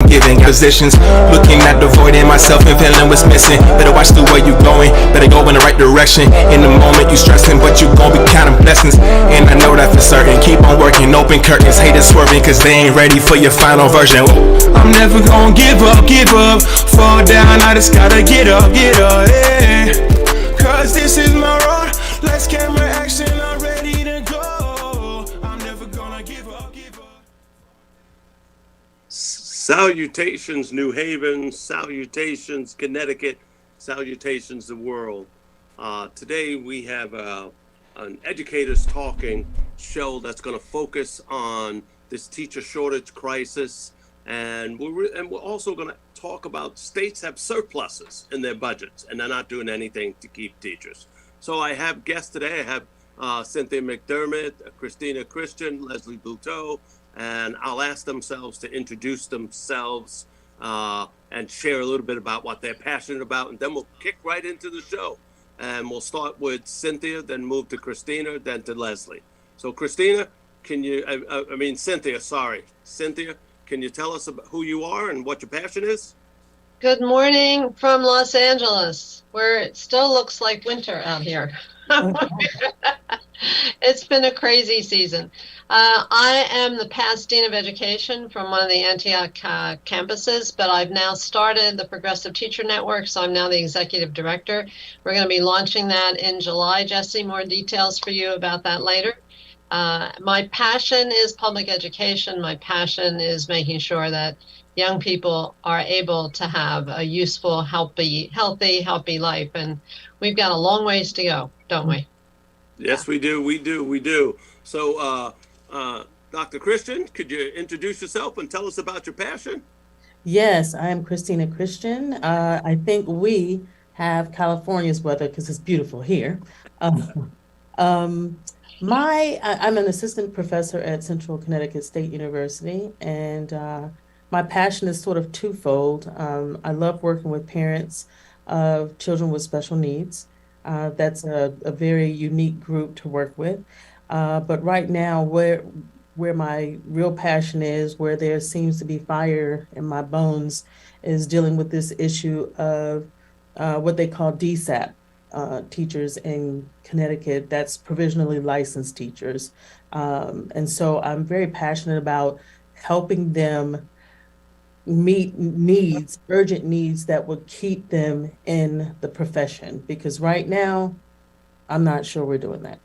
giving positions. Looking at the void in myself and feeling what's missing. Better watch the way you going, better go in the right direction. In the moment you stressing, but you gon' be counting blessings. And I know that for certain. Keep on working, open curtains. Haters swerving cause they ain't ready for your final version. I'm never gonna give up, fall down, I just gotta get up, yeah. Cause this is my road, let's camera action, I'm ready to go. I'm never gonna give up. Salutations, New Haven, salutations, Connecticut, salutations, the world. Today we have an Educators Talking show that's gonna focus on this teacher shortage crisis. And we're also going to talk about states have surpluses in their budgets and they're not doing anything to keep teachers. So I have guests today. I have Cynthia McDermott, Christina Christian, Leslie Bouteau, and I'll ask themselves to introduce themselves and share a little bit about what they're passionate about. And then we'll kick right into the show. And we'll start with Cynthia, then move to Christina, then to Leslie. So Christina, Cynthia, can you tell us about who you are and what your passion is? Good morning from Los Angeles, where it still looks like winter out here. It's been a crazy season. I am the past Dean of Education from one of the Antioch campuses, but I've now started the Progressive Teacher Network, so I'm now the Executive Director. We're going to be launching that in July. Jesse, more details for you about that later. My passion is public education. My passion is making sure that young people are able to have a useful, healthy life. And we've got a long ways to go, don't we? Yes, we do. So, Dr. Christian, could you introduce yourself and tell us about your passion? Yes, I am Christina Christian. I think we have California's weather because it's beautiful here. I'm an assistant professor at Central Connecticut State University, and my passion is sort of twofold. I love working with parents of children with special needs. That's a very unique group to work with. But right now, where my real passion is, where there seems to be fire in my bones, is dealing with this issue of what they call DSAP. Teachers in Connecticut, that's provisionally licensed teachers. And so I'm very passionate about helping them meet needs, urgent needs that would keep them in the profession. Because right now, I'm not sure we're doing that.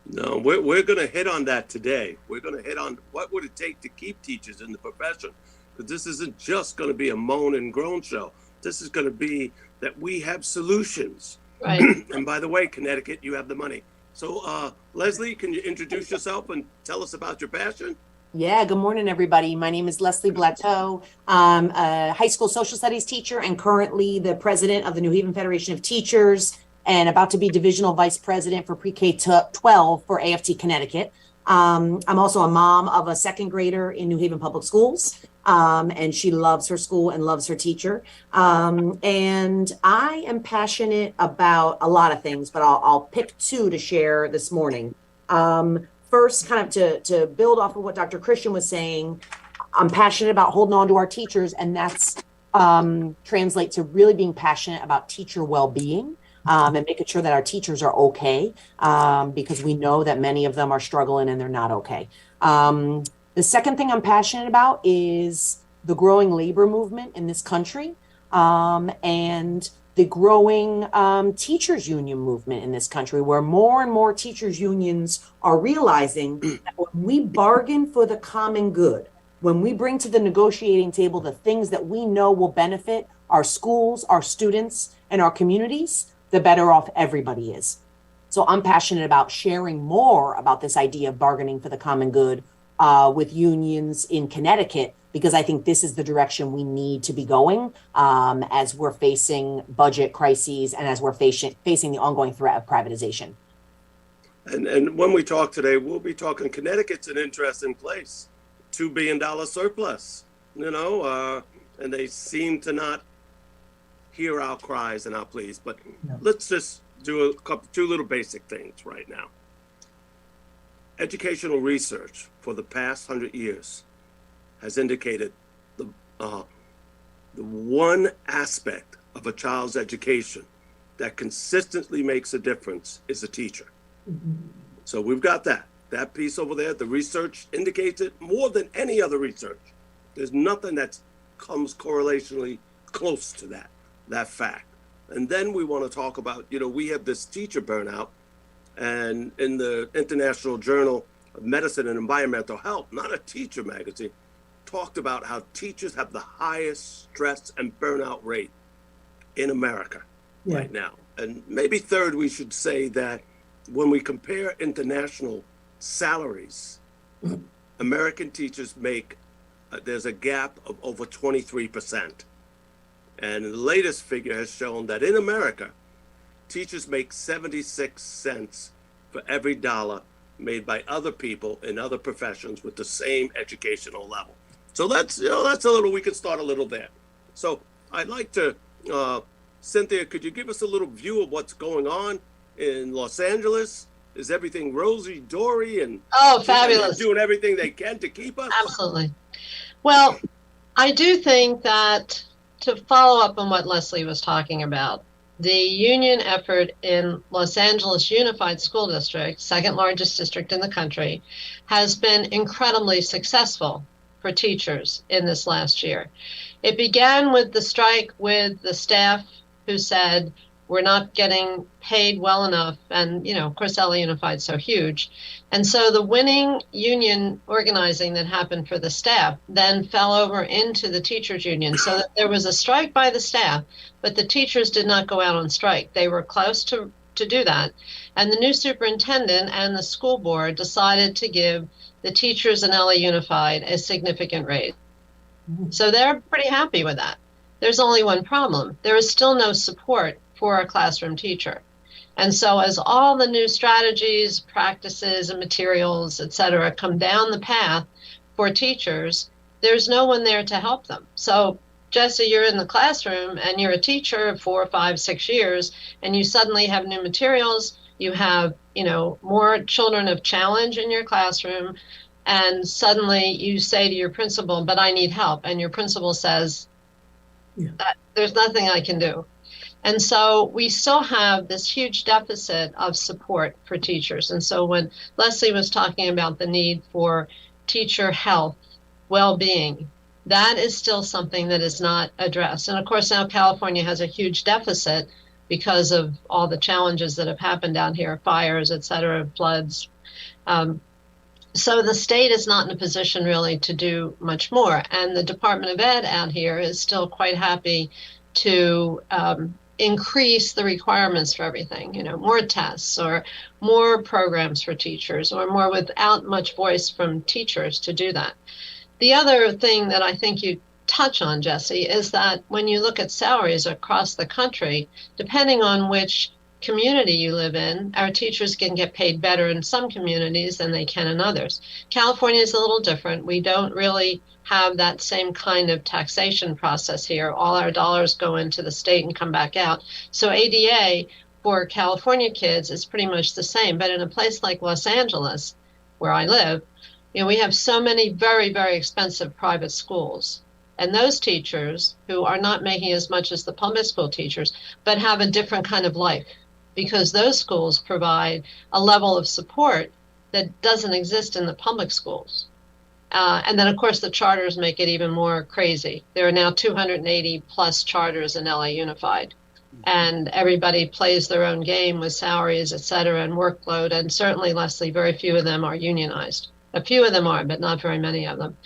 No, we're going to hit on that today. We're going to hit on what would it take to keep teachers in the profession. Because this isn't just going to be a moan and groan show. This is going to be that we have solutions. Right. And by the way, Connecticut, you have the money. So, Leslie, can you introduce yourself and tell us about your passion? Yeah, good morning, everybody. My name is Leslie Blateau. I'm a high school social studies teacher and currently the president of the New Haven Federation of Teachers and about to be divisional vice president for pre-K 12 for AFT Connecticut. I'm also a mom of a second grader in New Haven Public Schools. And she loves her school and loves her teacher. And I am passionate about a lot of things, but I'll pick two to share this morning. First, kind of to build off of what Dr. Christian was saying, I'm passionate about holding on to our teachers, and that's translates to really being passionate about teacher well-being. And making sure that our teachers are okay, because we know that many of them are struggling and they're not okay. The second thing I'm passionate about is the growing labor movement in this country, and the growing teachers union movement in this country, where more and more teachers unions are realizing that when we bargain for the common good, when we bring to the negotiating table the things that we know will benefit our schools, our students, and our communities, the better off everybody is. So I'm passionate about sharing more about this idea of bargaining for the common good with unions in Connecticut, because I think this is the direction we need to be going as we're facing budget crises and as we're facing the ongoing threat of privatization. And when we talk today, we'll be talking Connecticut's an interesting place. $2 billion surplus, and they seem to not hear our cries and our pleas. But let's just do two little basic things right now. Educational research for the past 100 years has indicated the the one aspect of a child's education that consistently makes a difference is a teacher. So we've got that piece over there. The research indicates it more than any other research. There's nothing that comes correlationally close to that fact. And then we want to talk about, we have this teacher burnout, and in the International Journal of Medicine and Environmental Health, not a teacher magazine, talked about how teachers have the highest stress and burnout rate in America right now. And maybe third, we should say that when we compare international salaries, American teachers make, there's a gap of over 23%. And the latest figure has shown that in America, teachers make 76 cents for every dollar made by other people in other professions with the same educational level. So that's a little, we can start a little there. So I'd like to, Cynthia, could you give us a little view of what's going on in Los Angeles? Is everything rosy-dory and fabulous, doing everything they can to keep us? Absolutely. Well, I do think that, to follow up on what Leslie was talking about, the union effort in Los Angeles Unified School District, second largest district in the country, has been incredibly successful for teachers in this last year. It began with the strike with the staff who said, we're not getting paid well enough. And, of course, LA Unified is so huge. And so the winning union organizing that happened for the staff then fell over into the teachers union, so that there was a strike by the staff, but the teachers did not go out on strike. They were close to do that. And the new superintendent and the school board decided to give the teachers in LA Unified a significant raise. So they're pretty happy with that. There's only one problem. There is still no support for a classroom teacher. And so as all the new strategies, practices, and materials, et cetera, come down the path for teachers, there's no one there to help them. So Jesse, you're in the classroom and you're a teacher of 4, 5, 6 years, and you suddenly have new materials, you have, more children of challenge in your classroom, and suddenly you say to your principal, but I need help. And your principal says, there's nothing I can do. And so we still have this huge deficit of support for teachers. And so when Leslie was talking about the need for teacher health, well-being, that is still something that is not addressed. And of course, now California has a huge deficit because of all the challenges that have happened down here, fires, et cetera, floods. So the state is not in a position really to do much more. And the Department of Ed out here is still quite happy to increase the requirements for everything, more tests or more programs for teachers or more, without much voice from teachers to do that. The other thing that I think you touch on, Jesse, is that when you look at salaries across the country, depending on which community you live in, our teachers can get paid better in some communities than they can in others. California is a little different. We don't really have that same kind of taxation process here. All our dollars go into the state and come back out. So ADA for California kids is pretty much the same. But in a place like Los Angeles, where I live, we have so many very, very expensive private schools. And those teachers who are not making as much as the public school teachers, but have a different kind of life, because those schools provide a level of support that doesn't exist in the public schools. And then, of course, the charters make it even more crazy. There are now 280 plus charters in LA Unified, and everybody plays their own game with salaries, et cetera, and workload. And certainly, Leslie, very few of them are unionized. A few of them are, but not very many of them.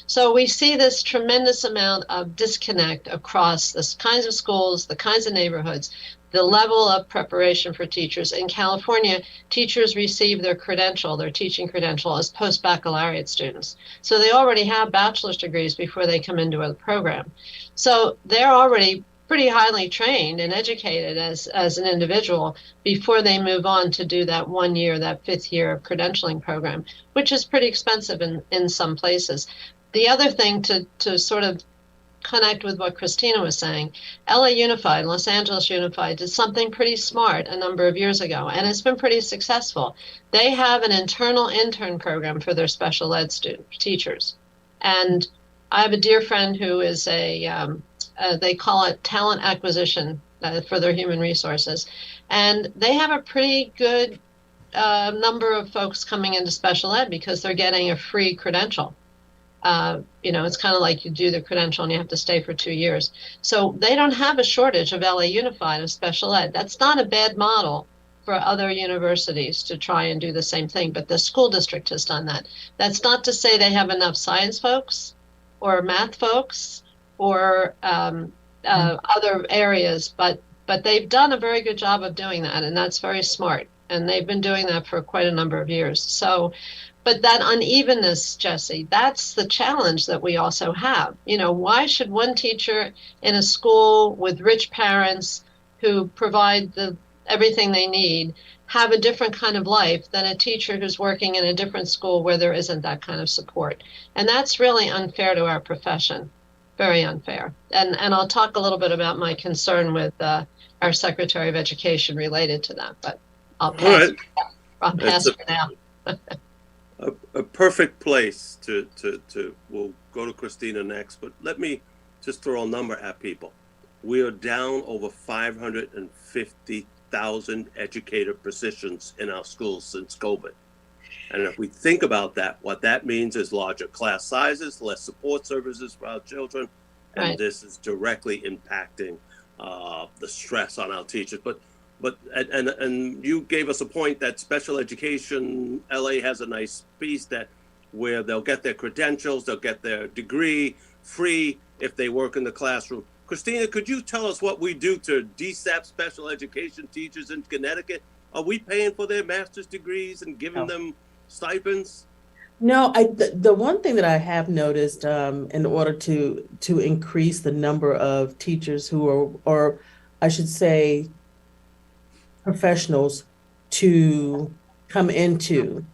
So we see this tremendous amount of disconnect across the kinds of schools, the kinds of neighborhoods, the level of preparation for teachers. In California, teachers receive their credential, their teaching credential, as post-baccalaureate students. So they already have bachelor's degrees before they come into a program. So they're already pretty highly trained and educated as an individual before they move on to do that 1 year, that 5th year of credentialing program, which is pretty expensive in some places. The other thing to sort of connect with what Christina was saying, LA Unified, Los Angeles Unified did something pretty smart a number of years ago, and it's been pretty successful. They have an internal intern program for their special ed teachers. And I have a dear friend who is a they call it talent acquisition for their human resources. And they have a pretty good number of folks coming into special ed because they're getting a free credential. It's kind of like you do the credential and you have to stay for 2 years. So they don't have a shortage of LA Unified of special ed. That's not a bad model for other universities to try and do the same thing, but the school district has done that. That's not to say they have enough science folks or math folks or other areas, but they've done a very good job of doing that, and that's very smart. And they've been doing that for quite a number of years. So, but that unevenness, Jesse, that's the challenge that we also have. Why should one teacher in a school with rich parents who provide everything they need have a different kind of life than a teacher who's working in a different school where there isn't that kind of support? And that's really unfair to our profession, very unfair. And I'll talk a little bit about my concern with our Secretary of Education related to that, but I'll pass. Right. I'll pass for now. A perfect place to we'll go to Christina next, but let me just throw a number at people. We are down over 550,000 educator positions in our schools since COVID. And if we think about that, what that means is larger class sizes, less support services for our children, and Right. this is directly impacting the stress on our teachers. But and you gave us a point that special education, LA has a nice piece that where they'll get their credentials, they'll get their degree free if they work in the classroom. Christina, could you tell us what we do to DSAP special education teachers in Connecticut? Are we paying for their master's degrees and giving them stipends? No, the one thing that I have noticed in order to increase the number of teachers who are, or I should say, professionals to come into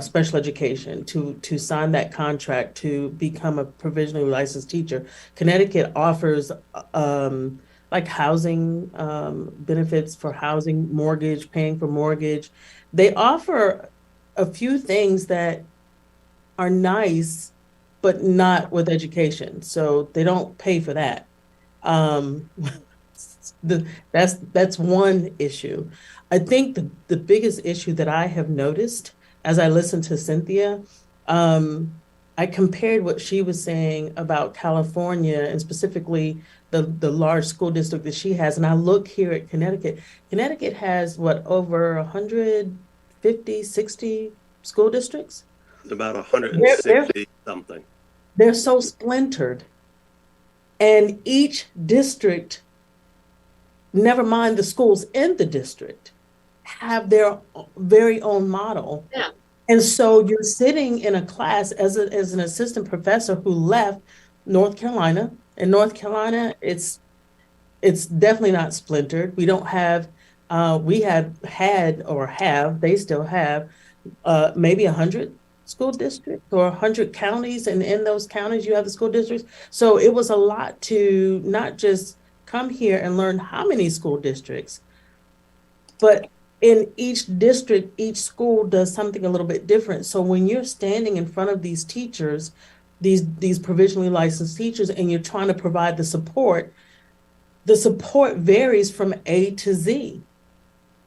special education, to sign that contract, to become a provisionally licensed teacher. Connecticut offers like housing benefits for housing, mortgage, paying for mortgage. They offer a few things that are nice, but not with education. So they don't pay for that. That's one issue. I think the biggest issue that I have noticed as I listened to Cynthia, I compared what she was saying about California and specifically the large school district that she has. And I look here at Connecticut. Connecticut has what, over 150, 60 school districts? About 160 something. They're so splintered. And each district, never mind the schools in the district, have their very own model. Yeah. And so you're sitting in a class as an assistant professor who left North Carolina. In North Carolina, it's definitely not splintered. We don't have, we had or have, they still have maybe 100 school districts or 100 counties. And in those counties, you have the school districts. So it was a lot to not just come here and learn how many school districts, but in each district, each school does something a little bit different. So when you're standing in front of these teachers, these provisionally licensed teachers, and you're trying to provide the support varies from A to Z.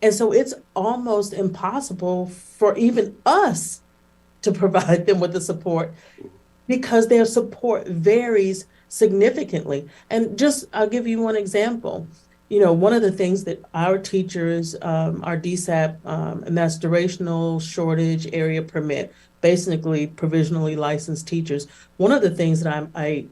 And so it's almost impossible for even us to provide them with the support because their support varies significantly. And I'll give you one example. One of the things that our teachers, our DSAP, and that's durational shortage area permit, basically provisionally licensed teachers. One of the things that I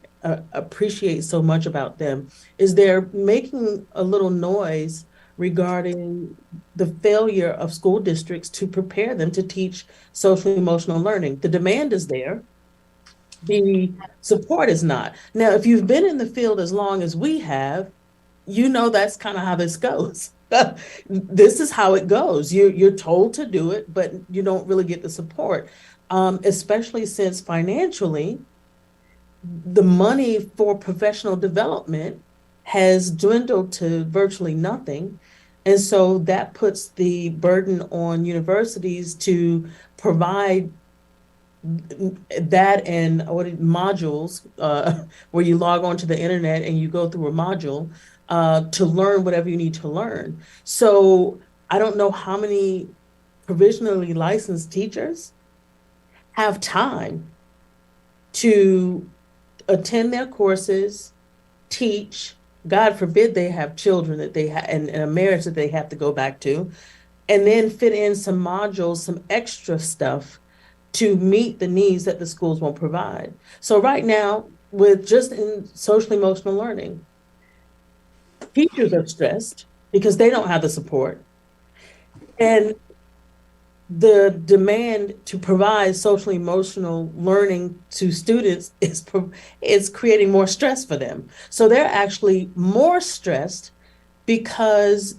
appreciate so much about them is they're making a little noise regarding the failure of school districts to prepare them to teach social emotional learning. The demand is there. The support is not. Now, if you've been in the field as long as we have, that's kind of how this goes. This is how it goes. You're told to do it, but you don't really get the support, especially since financially, the money for professional development has dwindled to virtually nothing. And so that puts the burden on universities to provide that and modules where you log onto the internet and you go through a module to learn whatever you need to learn. So I don't know how many provisionally licensed teachers have time to attend their courses, teach. God forbid they have children that they have and a marriage that they have to go back to, and then fit in some modules, some extra stuff to meet the needs that the schools won't provide. So right now, with just in social emotional learning, teachers are stressed because they don't have the support. And the demand to provide social emotional learning to students is creating more stress for them. So they're actually more stressed because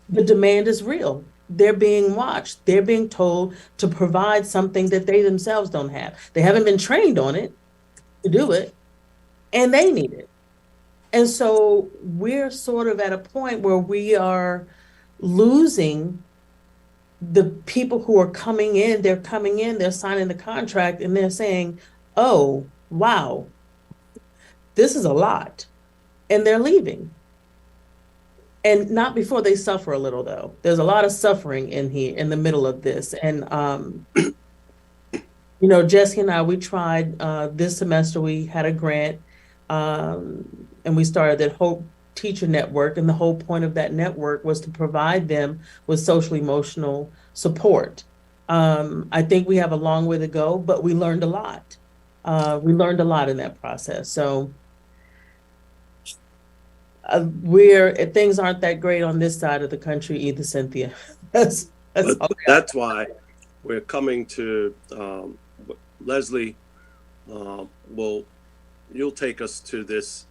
the demand is real. They're being watched. They're being told to provide something that they themselves don't have. They haven't been trained on it to do it, and they need it. And so we're sort of at a point where we are losing the people who are coming in. They're coming in, they're signing the contract, and they're saying, oh, wow, this is a lot. And they're leaving. And not before they suffer a little, though. There's a lot of suffering in here in the middle of this. And, Jesse and I, we tried this semester, we had a grant and we started that Hope Teacher Network. And the whole point of that network was to provide them with social emotional support. I think we have a long way to go, but we learned a lot. We learned a lot in that process. So things aren't that great on this side of the country either, Cynthia. That's why we're coming to Leslie. You'll take us to this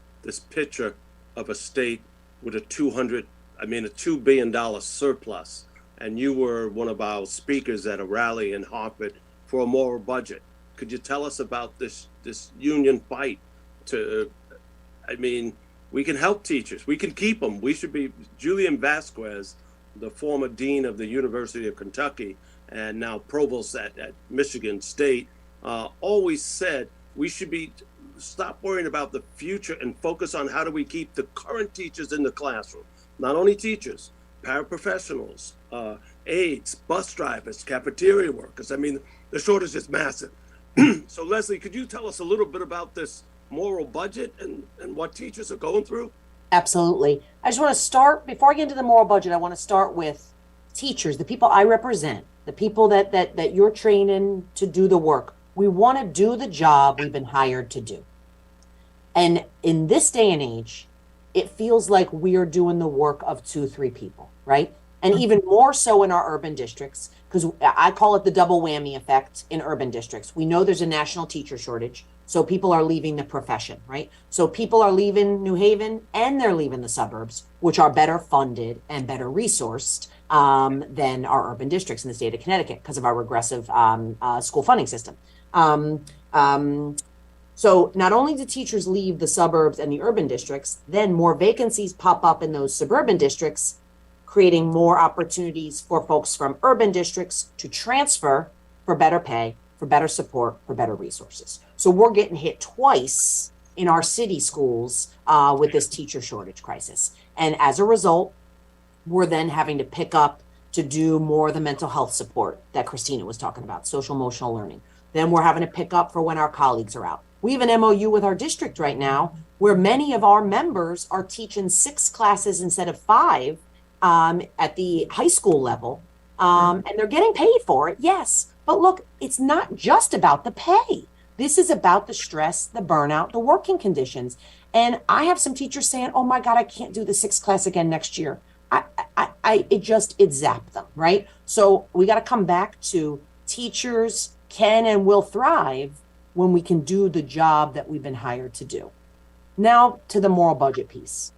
picture of a state with a $2 billion surplus, and you were one of our speakers at a rally in Hartford for a moral budget. Could you tell us about this union fight we can help teachers. We can keep them. We should be. Julian Vasquez, the former dean of the University of Kentucky and now provost at Michigan State, always said we should stop worrying about the future and focus on how do we keep the current teachers in the classroom. Not only teachers, paraprofessionals, aides, bus drivers, cafeteria workers. The shortage is massive. So Leslie, could you tell us a little bit about this moral budget and what teachers are going through? Absolutely. I just want to start, before I get into the moral budget, I want to start with teachers, the people I represent, the people that you're training to do the work. We want to do the job we've been hired to do. And in this day and age, it feels like we are doing the work of 2-3 people, right? And even more so in our urban districts, because I call it the double whammy effect in urban districts. We know there's a national teacher shortage. So people are leaving the profession, right? So people are leaving New Haven and they're leaving the suburbs, which are better funded and better resourced than our urban districts in the state of Connecticut because of our regressive school funding system. So not only do teachers leave the suburbs and the urban districts, then more vacancies pop up in those suburban districts, creating more opportunities for folks from urban districts to transfer for better pay, for better support, for better resources. So we're getting hit twice in our city schools with this teacher shortage crisis. And as a result, we're then having to pick up to do more of the mental health support that Christina was talking about, social emotional learning. Then we're having to pick up for when our colleagues are out. We have an MOU with our district right now where many of our members are teaching 6 classes instead of 5 at the high school level. And they're getting paid for it, yes. But look, it's not just about the pay. This is about the stress, the burnout, the working conditions. And I have some teachers saying, oh my God, I can't do the 6th class again next year. It zapped them, right? So we got to come back to teachers can and will thrive when we can do the job that we've been hired to do. Now to the moral budget piece.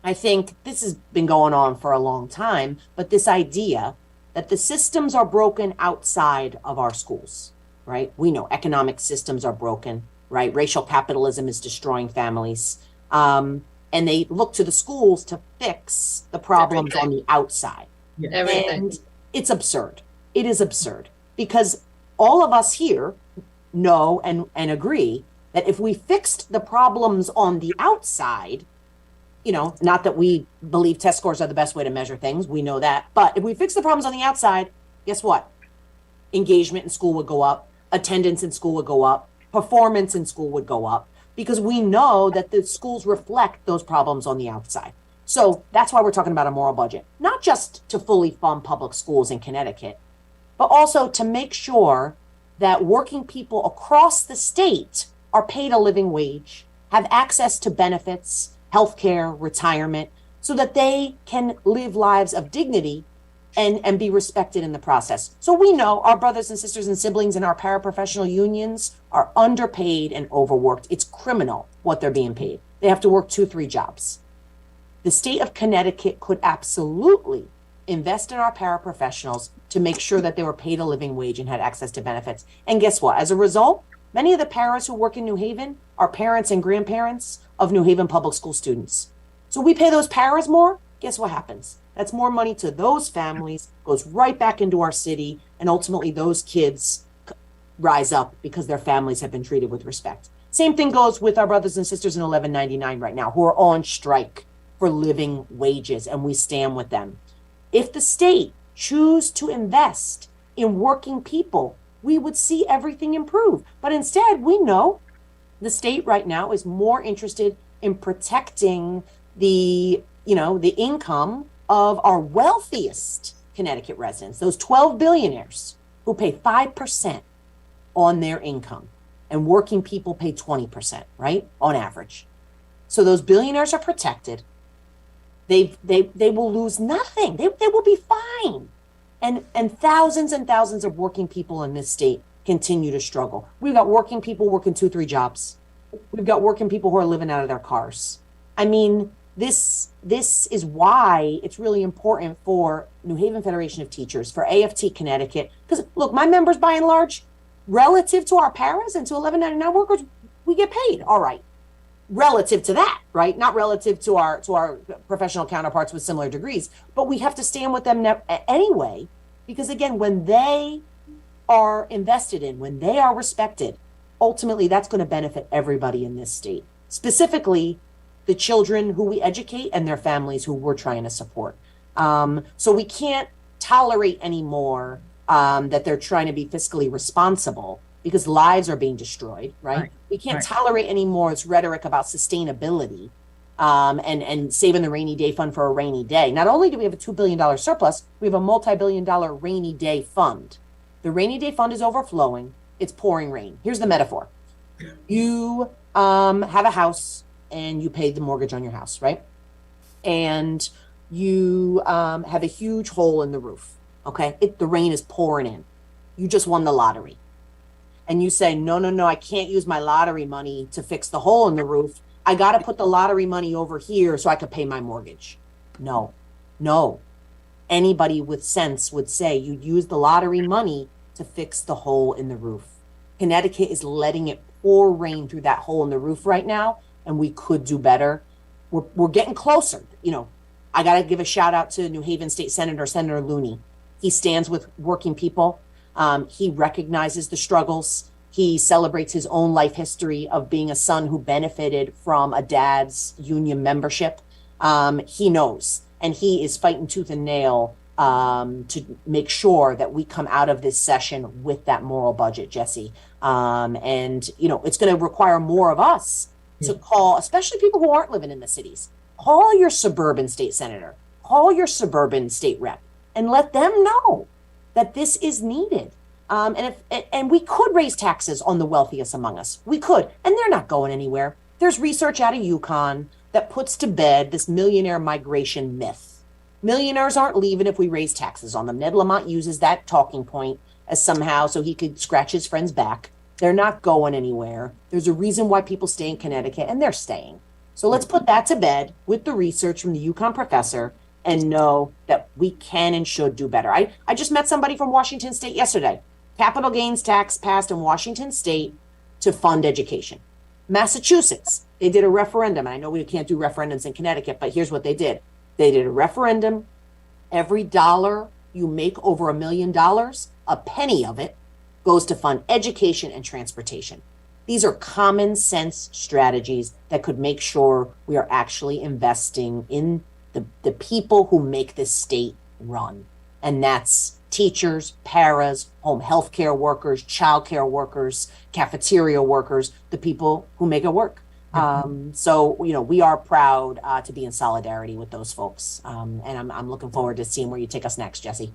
I think this has been going on for a long time, but this idea that the systems are broken outside of our schools, right? We know economic systems are broken, right? Racial capitalism is destroying families. And they look to the schools to fix the problems on the outside. Everything. And it's absurd. It is absurd because all of us here know and agree that if we fixed the problems on the outside, not that we believe test scores are the best way to measure things, we know that, but if we fix the problems on the outside, guess what? Engagement in school would go up, attendance in school would go up, performance in school would go up, because we know that the schools reflect those problems on the outside. So that's why we're talking about a moral budget, not just to fully fund public schools in Connecticut, but also to make sure that working people across the state are paid a living wage, have access to benefits, healthcare, retirement, so that they can live lives of dignity and be respected in the process. So we know our brothers and sisters and siblings in our paraprofessional unions are underpaid and overworked. It's criminal what they're being paid. They have to work 2-3 jobs. The state of Connecticut could absolutely invest in our paraprofessionals to make sure that they were paid a living wage and had access to benefits. And guess what? As a result, many of the paras who work in New Haven are parents and grandparents of New Haven public school students. So we pay those paras more. Guess what happens? That's more money to those families, goes right back into our city, and ultimately those kids rise up because their families have been treated with respect. Same thing goes with our brothers and sisters in 1199 right now who are on strike for living wages, and we stand with them. If the state choose to invest in working people, we would see everything improve. But instead, we know the state right now is more interested in protecting the income of our wealthiest Connecticut residents, those 12 billionaires who pay 5% on their income, and working people pay 20%, right? On average. So those billionaires are protected. They will lose nothing. They will be fine. And thousands of working people in this state continue to struggle. We've got working people working 2-3 jobs. We've got working people who are living out of their cars. I mean, this is why it's really important for New Haven Federation of Teachers, for AFT Connecticut, because look, my members by and large, relative to our paras and to 1199 workers, we get paid all right. Relative to that, right? Not relative to our professional counterparts with similar degrees, but we have to stand with them anyway, because again, when they are invested in, when they are respected, ultimately that's going to benefit everybody in this state, specifically the children who we educate and their families who we're trying to support. So we can't tolerate anymore that they're trying to be fiscally responsible, because lives are being destroyed, right? We can't tolerate anymore this rhetoric about sustainability and saving the rainy day fund for a rainy day. Not only do we have a $2 billion surplus, we have a multi-billion-dollar rainy day fund. The rainy day fund is overflowing. It's pouring rain. Here's the metaphor. You have a house and you pay the mortgage on your house, right? And you have a huge hole in the roof, okay? The rain is pouring in. You just won the lottery. And you say, no, I can't use my lottery money to fix the hole in the roof. I got to put the lottery money over here so I could pay my mortgage. No. Anybody with sense would say you use the lottery money to fix the hole in the roof. Connecticut is letting it pour rain through that hole in the roof right now, and we could do better. We're getting closer. I got to give a shout out to New Haven State Senator Looney. He stands with working people. He recognizes the struggles. He celebrates his own life history of being a son who benefited from a dad's union membership. He knows, and he is fighting tooth and nail to make sure that we come out of this session with that moral budget, Jesse. And it's going to require more of us to call, especially people who aren't living in the cities. Call your suburban state senator, call your suburban state rep, and let them know that this is needed. And we could raise taxes on the wealthiest among us. We could, and they're not going anywhere. There's research out of UConn that puts to bed this millionaire migration myth. Millionaires aren't leaving if we raise taxes on them. Ned Lamont uses that talking point as somehow so he could scratch his friend's back. They're not going anywhere. There's a reason why people stay in Connecticut, and they're staying. So let's put that to bed with the research from the UConn professor and know that we can and should do better. I just met somebody from Washington State yesterday. Capital gains tax passed in Washington State to fund education. Massachusetts, they did a referendum. And I know we can't do referendums in Connecticut, but here's what they did. They did a referendum. Every dollar you make over $1 million, a penny of it goes to fund education and transportation. These are common sense strategies that could make sure we are actually investing in the people who make this state run. And that's teachers, paras, home health care workers, child care workers, cafeteria workers, the people who make it work. So, we are proud to be in solidarity with those folks. And I'm looking forward to seeing where you take us next, Jesse.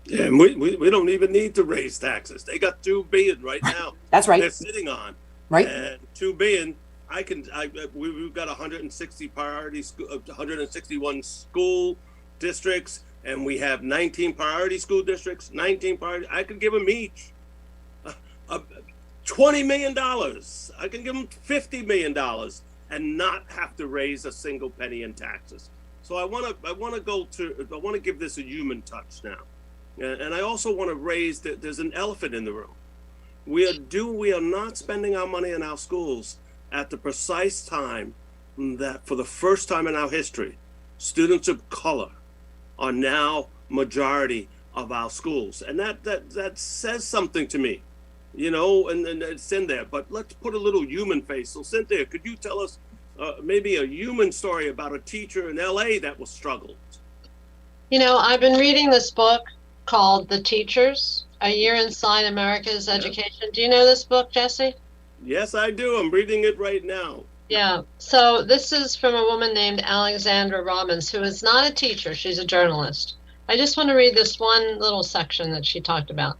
Yeah, and we don't even need to raise taxes. They got $2 billion right now. That's right. They're sitting on. Right. And $2 billion, we've got 161 school districts, and we have 19 priority school districts, 19 priority. I could give them each $20 million. I can give them $50 million and not have to raise a single penny in taxes. So I want to give this a human touch now. And I also want to raise that there's an elephant in the room. We are not spending our money in our schools at the precise time that, for the first time in our history, students of color are now majority of our schools. And that says something to me, and it's in there. But let's put a little human face. So Cynthia, could you tell us maybe a human story about a teacher in LA that was struggled? I've been reading this book called The Teachers, A Year Inside America's Education. Do you know this book, Jesse? Yes, I do. I'm reading it right now. Yeah. So this is from a woman named Alexandra Robbins, who is not a teacher. She's a journalist. I just want to read this one little section that she talked about.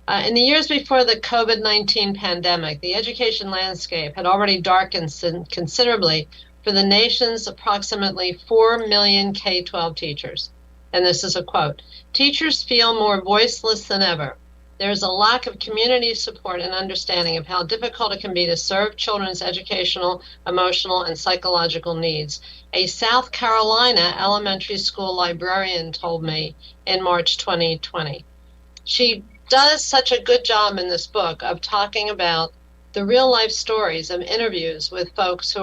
In the years before the COVID-19 pandemic, the education landscape had already darkened considerably for the nation's approximately 4 million K-12 teachers. And this is a quote: "Teachers feel more voiceless than ever. There is a lack of community support and understanding of how difficult it can be to serve children's educational, emotional, and psychological needs," a South Carolina elementary school librarian told me in March 2020. She does such a good job in this book of talking about the real life stories of interviews with folks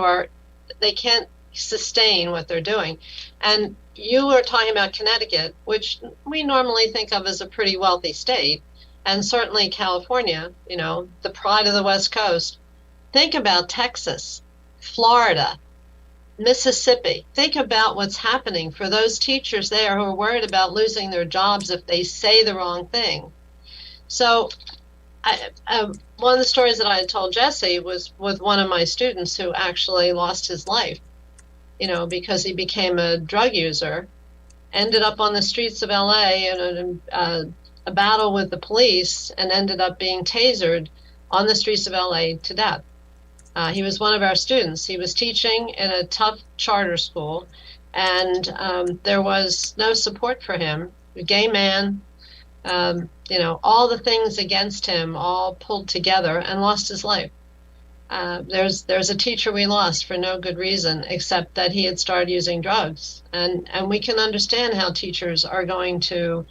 they can't sustain what they're doing. And you were talking about Connecticut, which we normally think of as a pretty wealthy state, and certainly California, the pride of the West Coast. Think about Texas, Florida, Mississippi. Think about what's happening for those teachers there who are worried about losing their jobs if they say the wrong thing. So one of the stories that I had told Jesse was with one of my students who actually lost his life, because he became a drug user, ended up on the streets of LA in a battle with the police, and ended up being tasered on the streets of LA to death. He was one of our students. He was teaching in a tough charter school, and there was no support for him. A gay man, all the things against him all pulled together, and lost his life. There's a teacher we lost for no good reason except that he had started using drugs, and we can understand how teachers are going to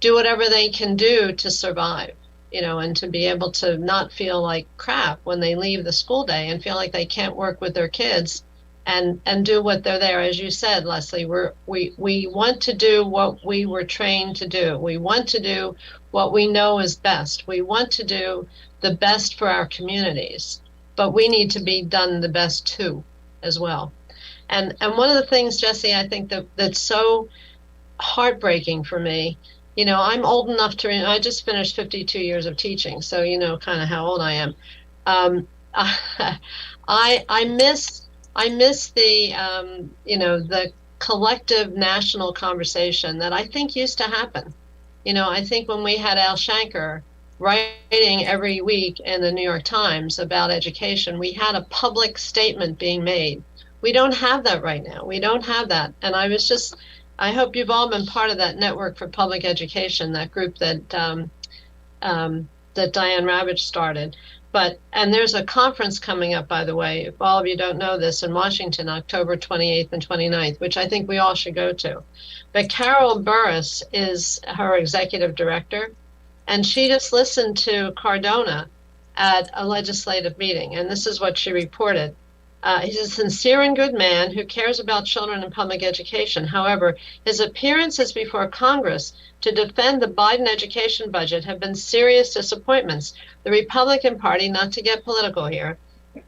do whatever they can do to survive, and to be able to not feel like crap when they leave the school day and feel like they can't work with their kids and do what they're there. As you said, Leslie, we want to do what we were trained to do. We want to do what we know is best. We want to do the best for our communities, but we need to be done the best too, as well. And one of the things, Jesse, I think that's so heartbreaking for me, I'm old enough I just finished 52 years of teaching, so kind of how old I am. I miss the the collective national conversation that I think used to happen. I think when we had Al Shanker writing every week in the New York Times about education, we had a public statement being made. We don't have that right now. We don't have that. And I hope you've all been part of that Network for Public Education, that group that that Diane Ravitch started. And there's a conference coming up, by the way, if all of you don't know this, in Washington, October 28th and 29th, which I think we all should go to. But Carol Burris is her executive director, and she just listened to Cardona at a legislative meeting, and this is what she reported. He's a sincere and good man who cares about children and public education. However, his appearances before Congress to defend the Biden education budget have been serious disappointments. The Republican Party, not to get political here,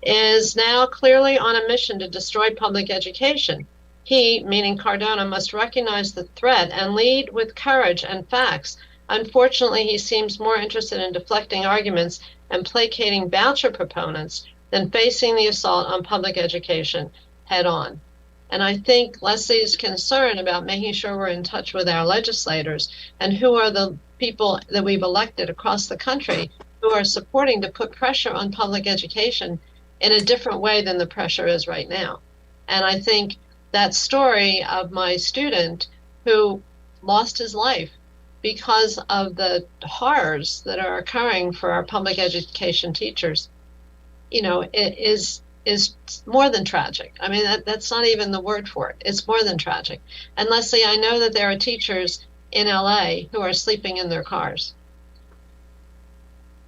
is now clearly on a mission to destroy public education. He, meaning Cardona, must recognize the threat and lead with courage and facts. Unfortunately, he seems more interested in deflecting arguments and placating voucher proponents than facing the assault on public education head on. And I think Leslie's concern about making sure we're in touch with our legislators and who are the people that we've elected across the country who are supporting to put pressure on public education in a different way than the pressure is right now. And I think that story of my student who lost his life because of the horrors that are occurring for our public education teachers, it is more than tragic. I mean, that's not even the word for it. It's more than tragic. And Leslie, I know that there are teachers in LA who are sleeping in their cars.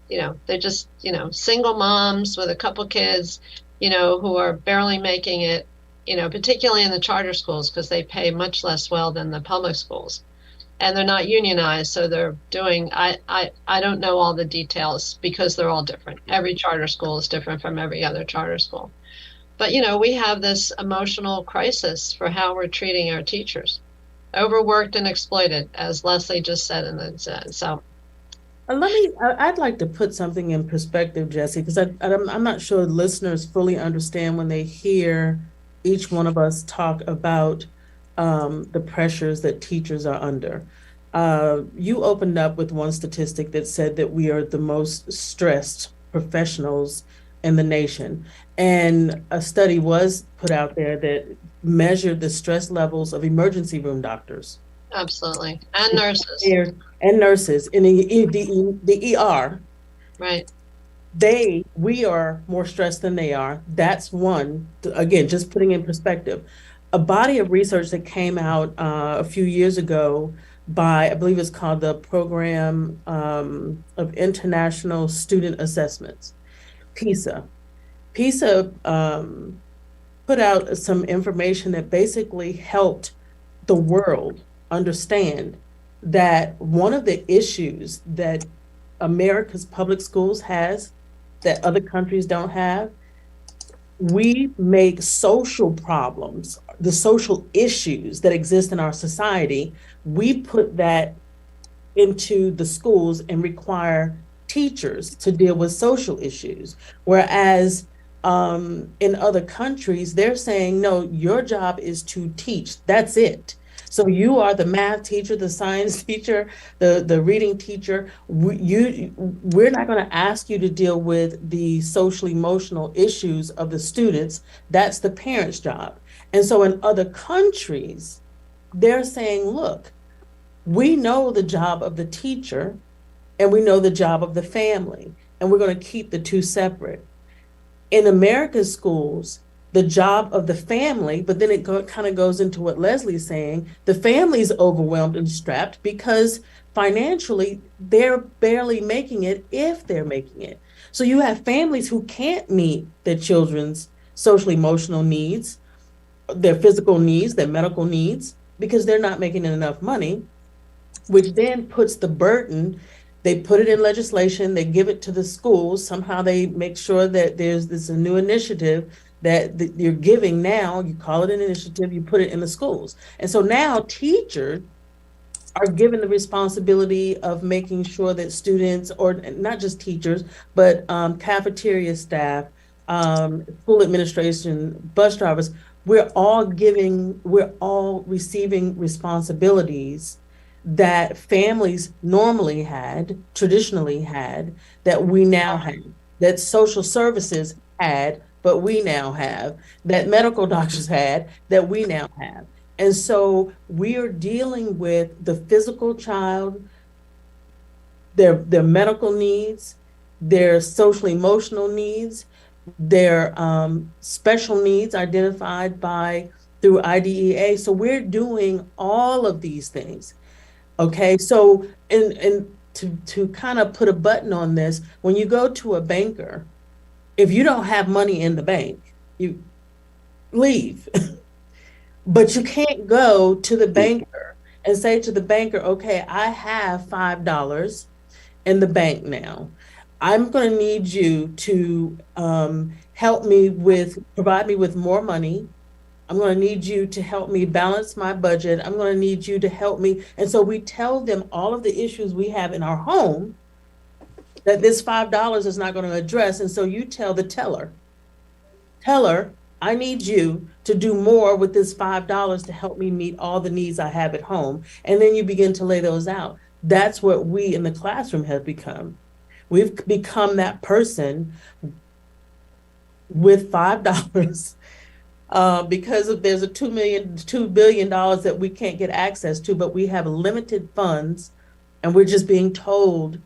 They're just, single moms with a couple kids, who are barely making it, particularly in the charter schools, because they pay much less well than the public schools. And they're not unionized, so they're doing, I don't know all the details because they're all different. Every charter school is different from every other charter school. But, we have this emotional crisis for how we're treating our teachers. Overworked and exploited, as Leslie just said so. I'd like to put something in perspective, Jesse, because I'm not sure listeners fully understand when they hear each one of us talk about the pressures that teachers are under. You opened up with one statistic that said that we are the most stressed professionals in the nation. And a study was put out there that measured the stress levels of emergency room doctors. Absolutely. And nurses. And nurses in the ER. Right. We are more stressed than they are. That's one, again, just putting in perspective. A body of research that came out a few years ago by, I believe it's called the Program of International Student Assessments, PISA. PISA put out some information that basically helped the world understand that one of the issues that America's public schools has that other countries don't have, we make social problems, the social issues that exist in our society, we put that into the schools and require teachers to deal with social issues. Whereas in other countries, they're saying, no, your job is to teach. That's it. So you are the math teacher, the science teacher, the reading teacher. We're not going to ask you to deal with the social emotional issues of the students. That's the parents' job. And so in other countries, they're saying, look, we know the job of the teacher and we know the job of the family, and we're going to keep the two separate. In America's schools, the job of the family, but then it kind of goes into what Leslie's saying, the family's overwhelmed and strapped because financially they're barely making it, if they're making it. So you have families who can't meet their children's social emotional needs, their physical needs, their medical needs, because they're not making enough money, which then puts the burden. They put it in legislation, they give it to the schools, somehow they make sure that there's this a new initiative that you're giving now, you call it an initiative, you put it in the schools. And so now teachers are given the responsibility of making sure that students, or not just teachers, but cafeteria staff, school administration, bus drivers, we're all receiving responsibilities that families traditionally had, that we now have, that social services had, but we now have, that medical doctors had, that we now have. And so we are dealing with the physical child, their medical needs, their social emotional needs, their special needs identified through IDEA. So we're doing all of these things. Okay, so and to kind of put a button on this, when you go to a banker, if you don't have money in the bank, leave. But you can't go to the banker and say to the banker, okay, I have $5 in the bank now. I'm going to need you to help me provide me with more money. I'm going to need you to help me balance my budget. I'm going to need you to help me. And so we tell them all of the issues we have in our home that this $5 is not going to address. And so you tell the teller, I need you to do more with this $5 to help me meet all the needs I have at home. And then you begin to lay those out. That's what we in the classroom have become. We've become that person with $5 because there's a $2 billion that we can't get access to, but we have limited funds and we're just being told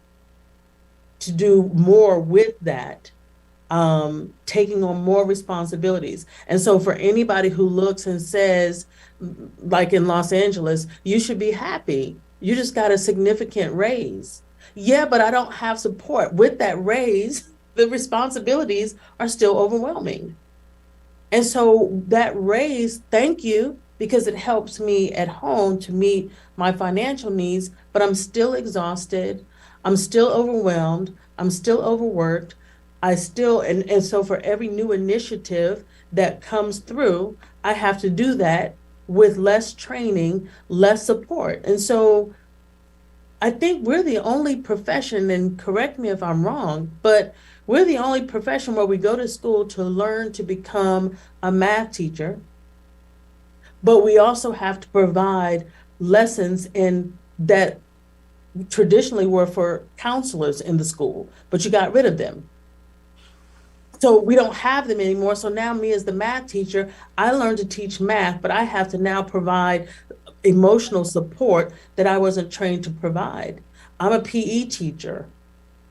to do more with that, taking on more responsibilities. And so for anybody who looks and says, like in Los Angeles, you should be happy. You just got a significant raise. Yeah, but I don't have support. With that raise, the responsibilities are still overwhelming. And so that raise, thank you, because it helps me at home to meet my financial needs, but I'm still exhausted. I'm still overwhelmed. I'm still overworked. And so for every new initiative that comes through, I have to do that with less training, less support. And so I think we're the only profession, and correct me if I'm wrong, but we're the only profession where we go to school to learn to become a math teacher, but we also have to provide lessons in that traditionally were for counselors in the school, but you got rid of them. So we don't have them anymore. So now me as the math teacher, I learned to teach math, but I have to now provide emotional support that I wasn't trained to provide. I'm a PE teacher,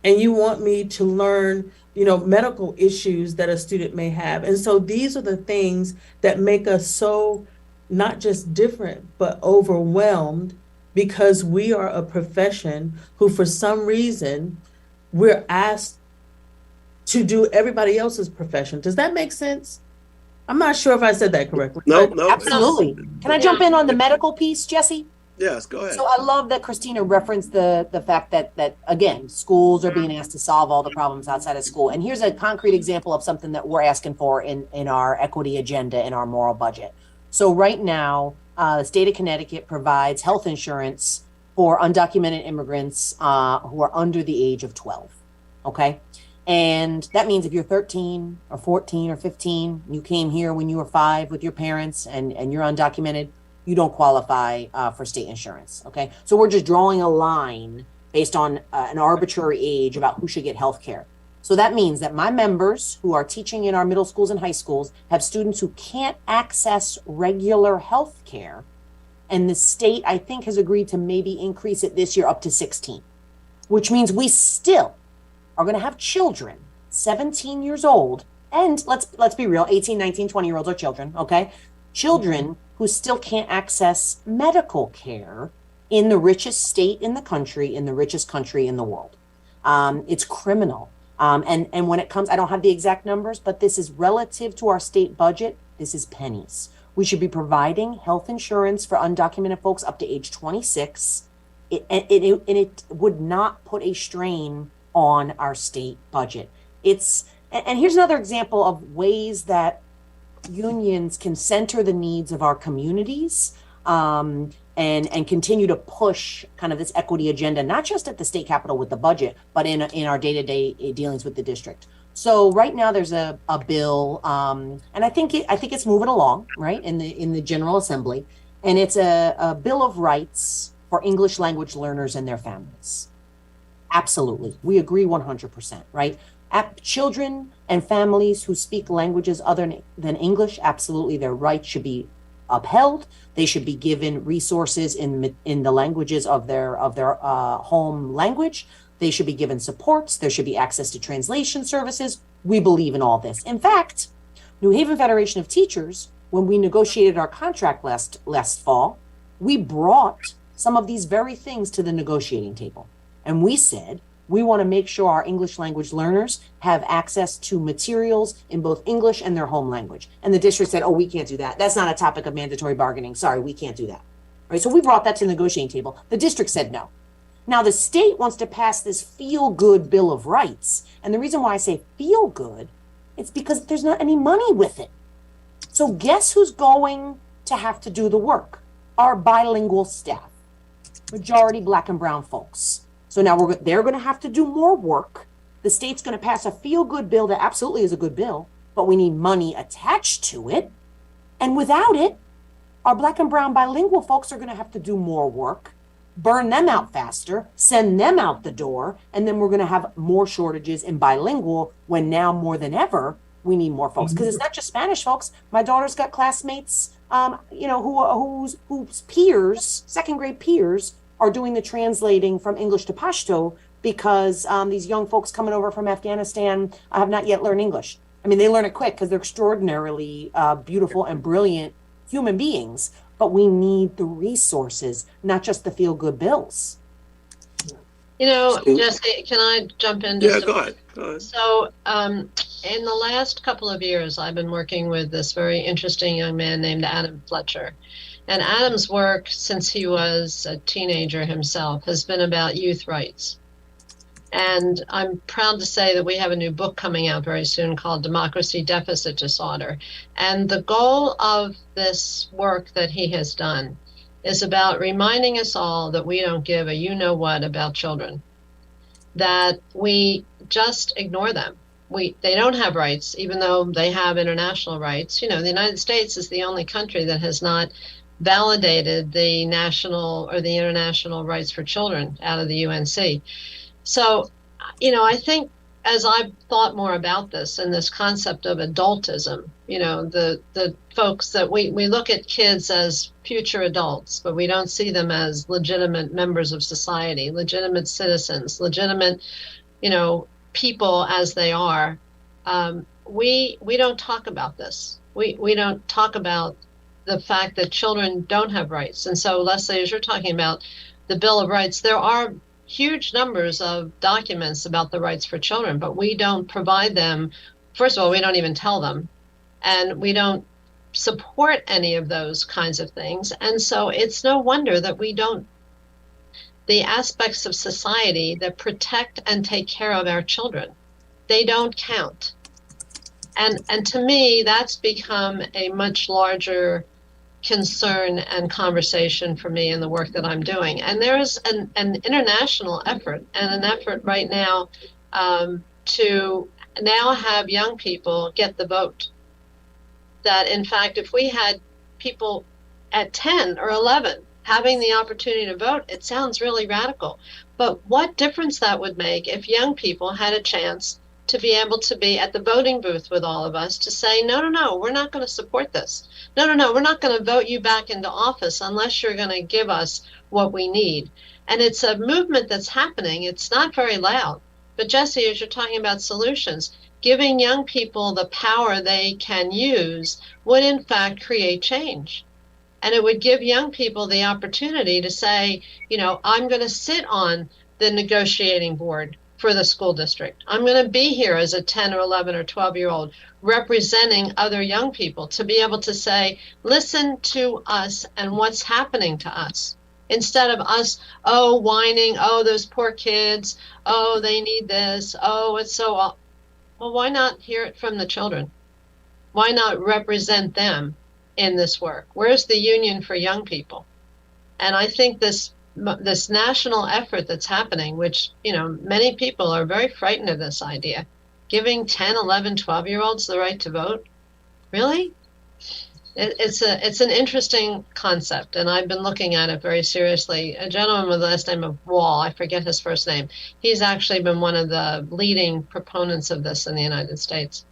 and you want me to learn, medical issues that a student may have. And so these are the things that make us so not just different, but overwhelmed, because we are a profession who, for some reason, we're asked to do everybody else's profession. Does that make sense? I'm not sure if I said that correctly. No, no. Absolutely. Can I jump in on the medical piece, Jesse? Yes, go ahead. So I love that Christina referenced the fact that again, schools are being asked to solve all the problems outside of school. And here's a concrete example of something that we're asking for in our equity agenda, in our moral budget. So right now, the state of Connecticut provides health insurance for undocumented immigrants who are under the age of 12. Okay. And that means if you're 13 or 14 or 15, you came here when you were 5 with your parents and you're undocumented, you don't qualify for state insurance. Okay. So we're just drawing a line based on an arbitrary age about who should get health care. So that means that my members who are teaching in our middle schools and high schools have students who can't access regular health care. And the state, I think, has agreed to maybe increase it this year up to 16, which means we still are going to have children 17 years old. And let's be real, 18, 19, 20-year-olds are children. Okay. Children who still can't access medical care in the richest state in the country, in the richest country in the world. It's criminal. And when it comes, I don't have the exact numbers, but this is relative to our state budget. This is pennies. We should be providing health insurance for undocumented folks up to age 26. It would not put a strain on our state budget. And here's another example of ways that unions can center the needs of our communities and continue to push kind of this equity agenda, not just at the state capitol with the budget, but in our day-to-day dealings with the district. So right now there's a bill, and I think it's moving along, right, in the General Assembly, and it's a Bill of Rights for English language learners and their families. Absolutely, we agree 100%, right? Children and families who speak languages other than English, absolutely, their rights should be upheld. They should be given resources in the languages of their home language. They should be given supports. There should be access to translation services. We believe in all this. In fact, New Haven Federation of Teachers, when we negotiated our contract last fall, we brought some of these very things to the negotiating table. And we said, We want to make sure our English language learners have access to materials in both English and their home language. And the district said, oh, we can't do that. That's not a topic of mandatory bargaining. Sorry, we can't do that. Right? So we brought that to the negotiating table. The district said no. Now the state wants to pass this feel-good Bill of Rights. And the reason why I say feel good, it's because there's not any money with it. So guess who's going to have to do the work? Our bilingual staff, majority Black and brown folks. So now they're going to have to do more work. The state's going to pass a feel-good bill that absolutely is a good bill, but we need money attached to it. And without it, our Black and brown bilingual folks are going to have to do more work, burn them out faster, send them out the door, and then we're going to have more shortages in bilingual when now more than ever we need more folks. Because it's not just Spanish folks. My daughter's got classmates, whose peers, second grade peers, are doing the translating from English to Pashto because these young folks coming over from Afghanistan have not yet learned English. I mean, they learn it quick because they're extraordinarily beautiful and brilliant human beings, but we need the resources, not just the feel-good bills. Jesse, can I jump in? Yeah, go ahead. So in the last couple of years, I've been working with this very interesting young man named Adam Fletcher. And Adam's work, since he was a teenager himself, has been about youth rights. And I'm proud to say that we have a new book coming out very soon called Democracy Deficit Disorder. And the goal of this work that he has done is about reminding us all that we don't give a you-know-what about children, that we just ignore them. They don't have rights, even though they have international rights. The United States is the only country that has not validated the national or the international rights for children out of the UNC. So, I think as I've thought more about this and this concept of adultism, the folks that we look at kids as future adults, but we don't see them as legitimate members of society, legitimate citizens, legitimate, people as they are. We don't talk about this. We don't talk about the fact that children don't have rights. And so, Leslie, as you're talking about the Bill of Rights, there are huge numbers of documents about the rights for children, but we don't provide them. First of all, we don't even tell them, and we don't support any of those kinds of things. And so it's no wonder that we don't, the aspects of society that protect and take care of our children, they don't count. And to me, that's become a much larger concern and conversation for me in the work that I'm doing. And there's an international effort and an effort right now to now have young people get the vote. That in fact, if we had people at 10 or 11 having the opportunity to vote, it sounds really radical. But what difference that would make if young people had a chance to be able to be at the voting booth with all of us to say, no, we're not going to support this. No, we're not going to vote you back into office unless you're going to give us what we need. And it's a movement that's happening. It's not very loud. But Jesse, as you're talking about solutions, giving young people the power they can use would in fact create change. And it would give young people the opportunity to say, I'm going to sit on the negotiating board for the school district. I'm going to be here as a 10 or 11 or 12-year-old representing other young people to be able to say, listen to us and what's happening to us. Instead of us, whining, those poor kids, they need this, it's so awful. Well, why not hear it from the children? Why not represent them in this work? Where's the Union for Young People? And I think this national effort that's happening, which, many people are very frightened of this idea, giving 10, 11, 12-year-olds the right to vote. Really? It's an interesting concept, and I've been looking at it very seriously. A gentleman with the last name of Wall, I forget his first name, he's actually been one of the leading proponents of this in the United States.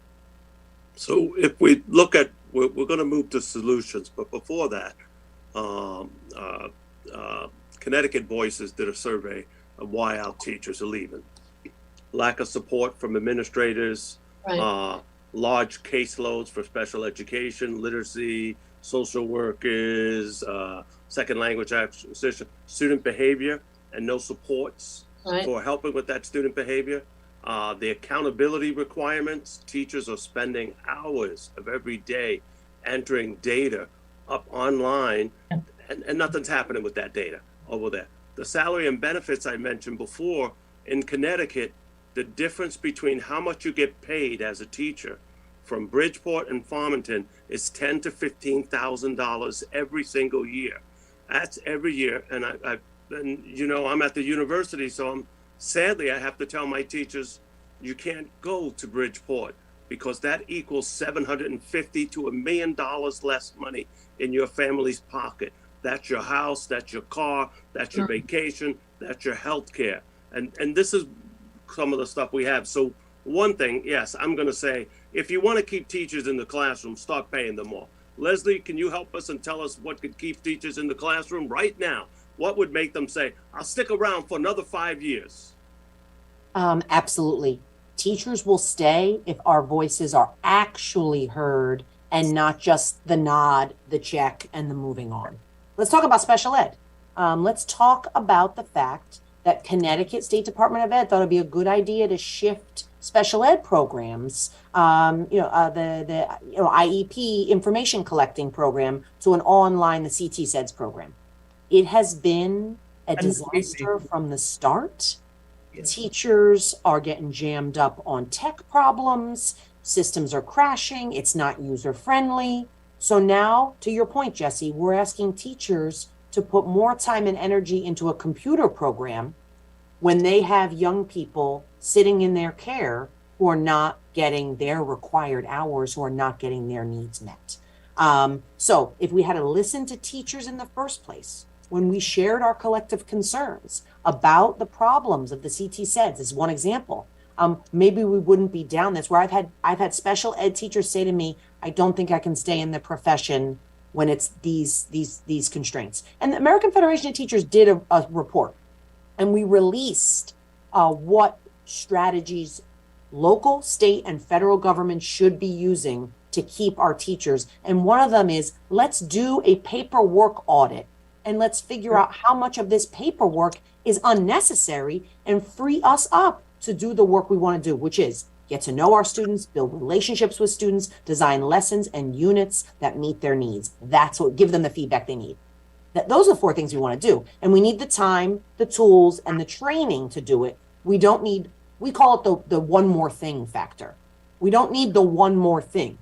So if we look at, we're going to move to solutions, but before that, Connecticut Voices did a survey of why our teachers are leaving. Lack of support from administrators, Right. Large caseloads for special education, literacy, social workers, second language acquisition, student behavior, and no supports. Right. for helping with that student behavior. The accountability requirements, teachers are spending hours of every day entering data up online, and nothing's happening with that data over there. The salary and benefits I mentioned before in Connecticut, the difference between how much you get paid as a teacher from Bridgeport and Farmington is $10,000 to $15,000 every single year. That's every year, and I'm at the university, so sadly I have to tell my teachers you can't go to Bridgeport because that equals $750 to $1 million less money in your family's pocket. That's your house, that's your car, that's your vacation, that's your health care. And this is some of the stuff we have. So one thing, yes, I'm going to say, if you want to keep teachers in the classroom, start paying them more. Leslie, can you help us and tell us what could keep teachers in the classroom right now? What would make them say, I'll stick around for another 5 years? Absolutely. Teachers will stay if our voices are actually heard and not just the nod, the check, and the moving on. Let's talk about special ed. Let's talk about the fact that Connecticut State Department of Ed thought it'd be a good idea to shift special ed programs, the IEP information collecting program to an online, the CT SEDS program. It has been a disaster from the start. Teachers are getting jammed up on tech problems. Systems are crashing. It's not user friendly. So now, to your point, Jesse, we're asking teachers to put more time and energy into a computer program when they have young people sitting in their care who are not getting their required hours, who are not getting their needs met. So if we had to listen to teachers in the first place, when we shared our collective concerns about the problems of the CT SEDS as one example, maybe we wouldn't be down this, where I've had special ed teachers say to me, I don't think I can stay in the profession when it's these constraints. And the American Federation of Teachers did a report, and we released what strategies local, state, and federal government should be using to keep our teachers. And one of them is, let's do a paperwork audit, and let's figure out how much of this paperwork is unnecessary and free us up to do the work we want to do, which is get to know our students, build relationships with students, design lessons and units that meet their needs. That's what, give them the feedback they need. Those are the 4 things we want to do. And we need the time, the tools, and the training to do it. We call it the one more thing factor. We don't need the one more thing.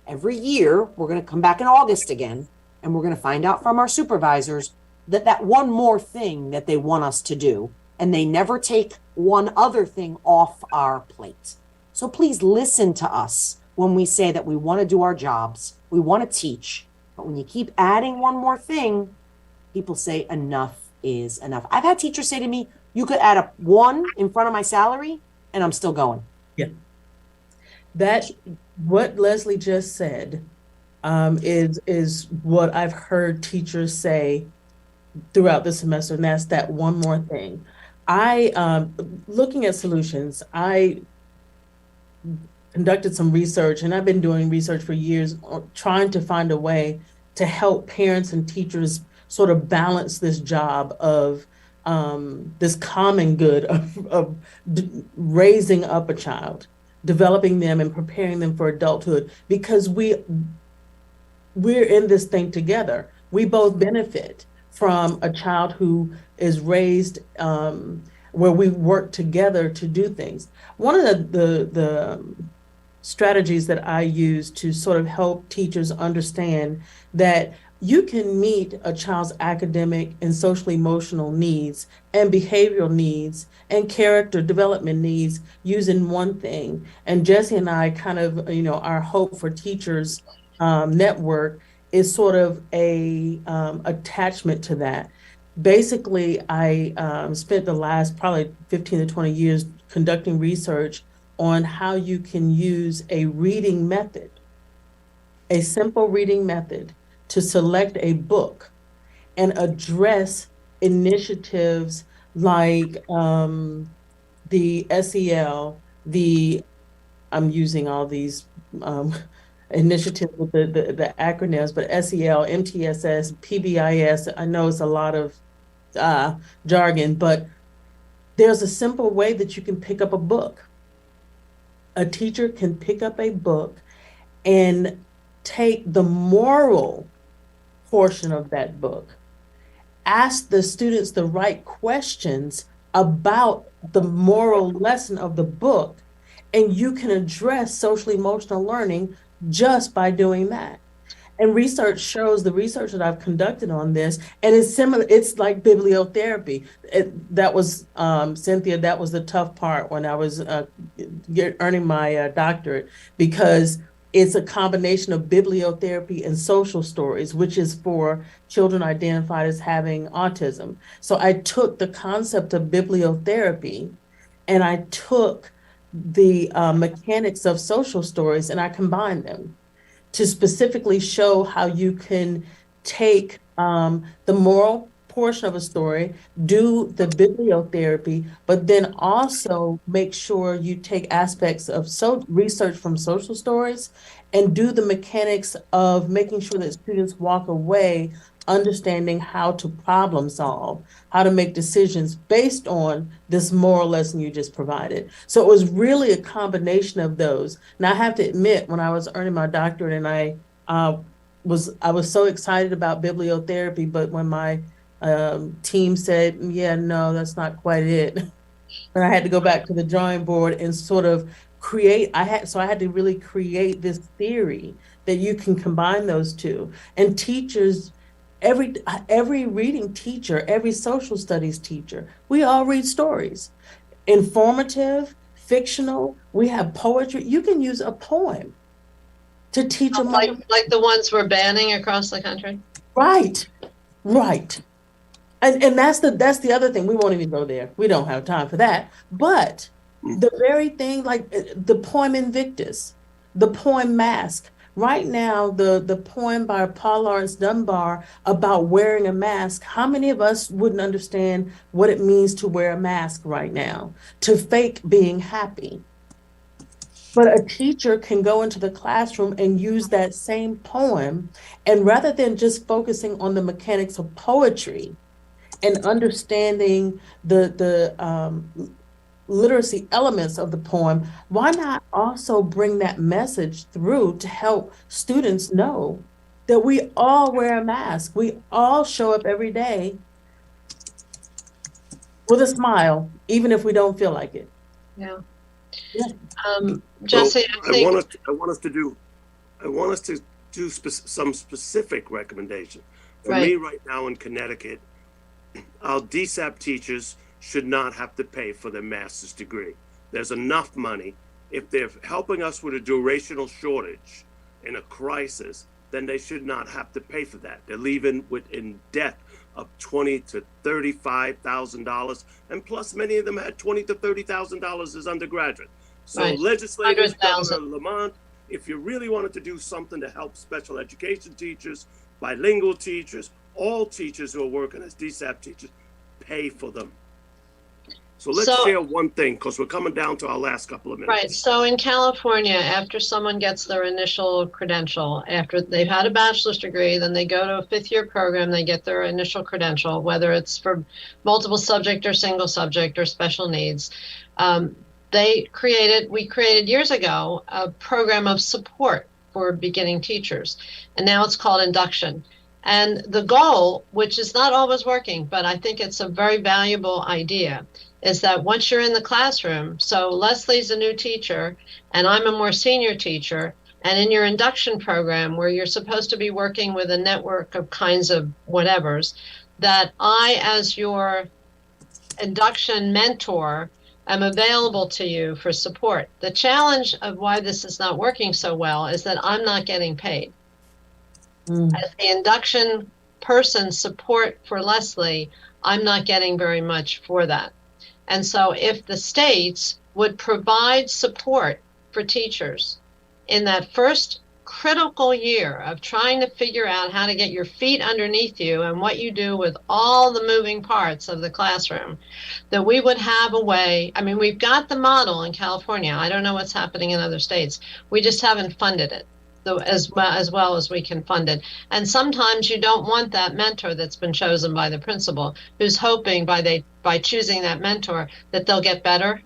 Every year, we're going to come back in August again, and we're going to find out from our supervisors that one more thing that they want us to do, and they never take one other thing off our plate. So please listen to us when we say that we want to do our jobs, we want to teach, but when you keep adding one more thing, people say enough is enough. I've had teachers say to me, you could add a 1 in front of my salary and I'm still going. Yeah. That, what Leslie just said, is what I've heard teachers say throughout the semester, and that's that one more thing. Looking at solutions, I conducted some research, and I've been doing research for years, trying to find a way to help parents and teachers sort of balance this job of this common good of raising up a child, developing them and preparing them for adulthood, because we're in this thing together. We both benefit from a child who is raised where we work together to do things. One of the strategies that I use to sort of help teachers understand that you can meet a child's academic and social emotional needs and behavioral needs and character development needs using one thing. And Jesse and I kind of, our Hope for Teachers network is sort of a attachment to that. Basically, I spent the last probably 15 to 20 years conducting research on how you can use a reading method, a simple reading method, to select a book and address initiatives like the SEL, I'm using all these initiatives with the acronyms, but SEL, MTSS, PBIS, I know it's a lot of jargon, but there's a simple way that you can pick up a book. A teacher can pick up a book and take the moral portion of that book, ask the students the right questions about the moral lesson of the book, and you can address social emotional learning just by doing that. And research shows, the research that I've conducted on this, and it's similar, it's like bibliotherapy. That was, Cynthia, that was the tough part when I was earning my doctorate, because it's a combination of bibliotherapy and social stories, which is for children identified as having autism. So I took the concept of bibliotherapy and I took the mechanics of social stories and I combined them to specifically show how you can take the moral portion of a story, do the bibliotherapy, but then also make sure you take aspects of research from social stories and do the mechanics of making sure that students walk away understanding how to problem solve, how to make decisions based on this moral lesson you just provided. So it was really a combination of those. Now I have to admit, when I was earning my doctorate and I was so excited about bibliotherapy, but when my team said, yeah, no, that's not quite it. And I had to go back to the drawing board and sort of I had to really create this theory that you can combine those two. And teachers, every reading teacher, every social studies teacher, we all read stories. Informative, fictional, we have poetry. You can use a poem to teach them. Like the ones we're banning across the country? Right. And that's the other thing. We won't even go there. We don't have time for that. But the very thing, like the poem Invictus, the poem Mask. Right now, the poem by Paul Laurence Dunbar about wearing a mask, how many of us wouldn't understand what it means to wear a mask right now, to fake being happy? But a teacher can go into the classroom and use that same poem, and rather than just focusing on the mechanics of poetry and understanding the literacy elements of the poem, why not also bring that message through to help students know that we all wear a mask, we all show up every day with a smile, even if we don't feel like it. Yeah. Yeah. Jesse, I want us to do some specific recommendation. For me right now in Connecticut, our DSAP teachers should not have to pay for their master's degree. There's enough money. If they're helping us with a durational shortage in a crisis, then they should not have to pay for that. They're leaving in debt of $20,000 to $35,000, and plus many of them had $20,000 to $30,000 as undergraduate. So legislators, Governor Lamont, if you really wanted to do something to help special education teachers, bilingual teachers, all teachers who are working as DSAP teachers, pay for them. So let's share one thing, because we're coming down to our last couple of minutes. Right. So in California, after someone gets their initial credential, after they've had a bachelor's degree, then they go to a fifth-year program, they get their initial credential, whether it's for multiple subject or single subject or special needs. We created years ago a program of support for beginning teachers, and now it's called induction. And the goal, which is not always working, but I think it's a very valuable idea, is that once you're in the classroom, so Leslie's a new teacher and I'm a more senior teacher, and in your induction program where you're supposed to be working with a network of kinds of whatevers, that I, as your induction mentor, am available to you for support. The challenge of why this is not working so well is that I'm not getting paid. As the induction person support for Leslie, I'm not getting very much for that. And so if the states would provide support for teachers in that first critical year of trying to figure out how to get your feet underneath you and what you do with all the moving parts of the classroom, that we would have a way. I mean, we've got the model in California. I don't know what's happening in other states. We just haven't funded it. as well as we can fund it. And sometimes you don't want that mentor that's been chosen by the principal, who's hoping by choosing that mentor that they'll get better.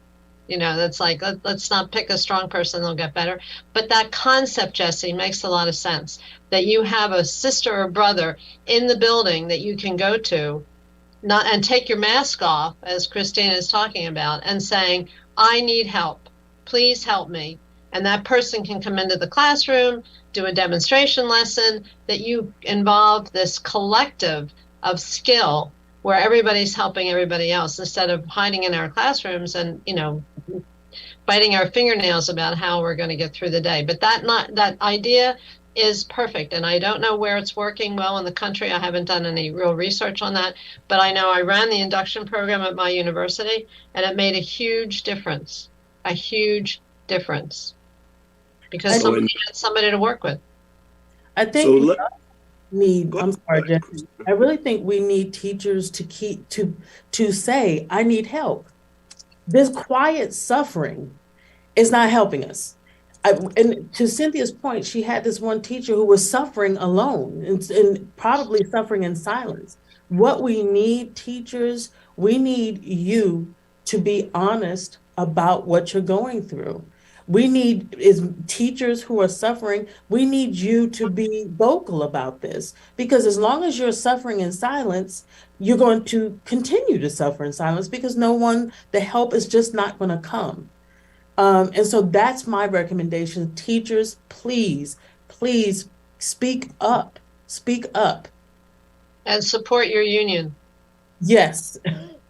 That's like, let's not pick a strong person, they'll get better. But that concept, Jesse, makes a lot of sense, that you have a sister or brother in the building that you can go to, and take your mask off, as Christina is talking about, and saying, I need help, please help me. And that person can come into the classroom, do a demonstration lesson, that you involve this collective of skill where everybody's helping everybody else, instead of hiding in our classrooms and, biting our fingernails about how we're going to get through the day. But that idea is perfect. And I don't know where it's working well in the country. I haven't done any real research on that, but I know I ran the induction program at my university, and it made a huge difference, because somebody had somebody to work with. I think I'm sorry, Jesse. I really think we need teachers to say, I need help. This quiet suffering is not helping us. And to Cynthia's point, she had this one teacher who was suffering alone and probably suffering in silence. What we need, teachers, we need you to be honest about what you're going through. We need, is teachers who are suffering, we need you to be vocal about this, because as long as you're suffering in silence, you're going to continue to suffer in silence, because the help is just not going to come. And so that's my recommendation. Teachers, please speak up. And support your union. Yes.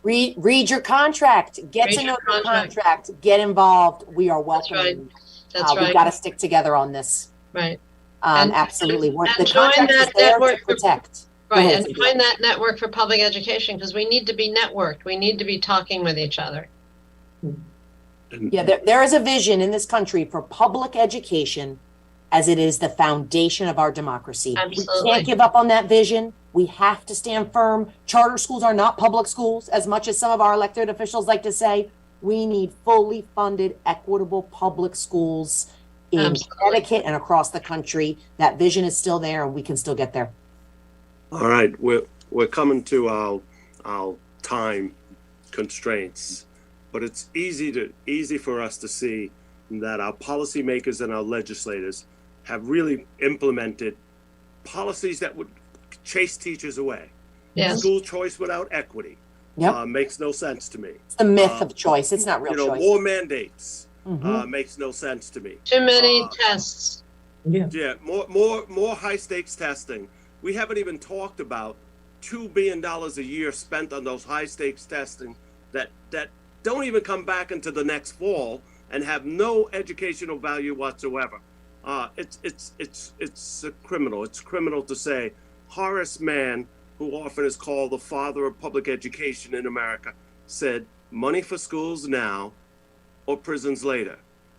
Read your contract. Get to know your contract. Get involved. We are welcoming. That's right. We've got to stick together on this. Right. Absolutely. And join that network to protect. Right. And join that network for public education, because we need to be networked. We need to be talking with each other. Yeah, there is a vision in this country for public education, as it is the foundation of our democracy. Absolutely. We can't give up on that vision. We have to stand firm. Charter schools are not public schools, as much as some of our elected officials like to say. We need fully funded, equitable public schools in Connecticut and across the country. That vision is still there, and we can still get there. All right, we're coming to our time constraints, but it's easy for us to see that our policymakers and our legislators have really implemented policies that would chase teachers away. Yes. School choice without equity makes no sense to me. It's the myth of choice. It's not real choice. More mandates makes no sense to me. Too many tests. Yeah, more high stakes testing. We haven't even talked about $2 billion a year spent on those high stakes testing that don't even come back into the next fall and have no educational value whatsoever. It's criminal. It's criminal to say. Horace Mann, who often is called the father of public education in America, said, money for schools now or prisons later.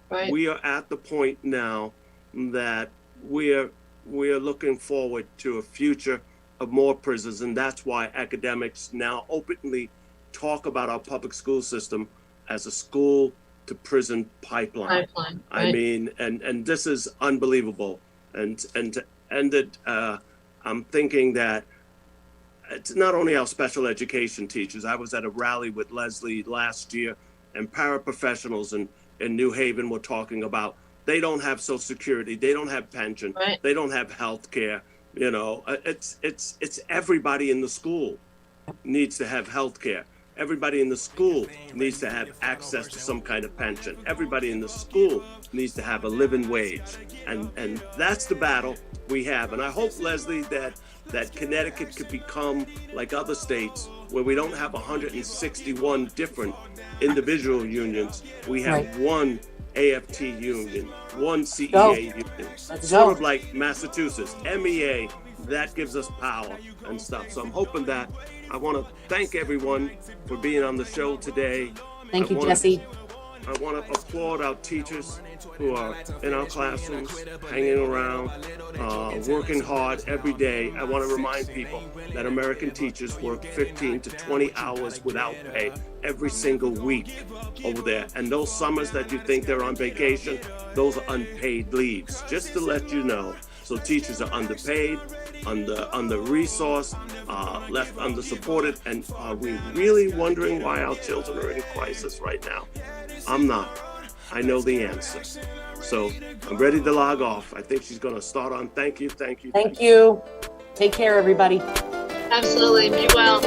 Right. We are at the point now that we are looking forward to a future of more prisons, and that's why academics now openly talk about our public school system as a school to prison pipeline. Right. I mean, and this is unbelievable. And to end it, I'm thinking that it's not only our special education teachers. I was at a rally with Leslie last year, and paraprofessionals in New Haven were talking about they don't have Social Security, they don't have pension, they don't have health care. It's everybody in the school needs to have health care. Everybody in the school needs to have access to some kind of pension. Everybody in the school needs to have a living wage. And that's the battle we have. And I hope, Leslie, that Connecticut could become like other states where we don't have 161 different individual unions. We have one AFT union, one CEA union, sort of like Massachusetts, MEA, that gives us power and stuff. So I'm hoping that I want to thank everyone for being on the show today. Thank you, Jesse. I want to applaud our teachers who are in our classrooms, hanging around, working hard every day. I want to remind people that American teachers work 15 to 20 hours without pay every single week over there. And those summers that you think they're on vacation, those are unpaid leaves, just to let you know. So teachers are underpaid, under-resourced, left under-supported, and are we really wondering why our children are in crisis right now? I'm not. I know the answer. So I'm ready to log off. I think she's going to start on thank you. Thank you. Take care, everybody. Absolutely. Be well.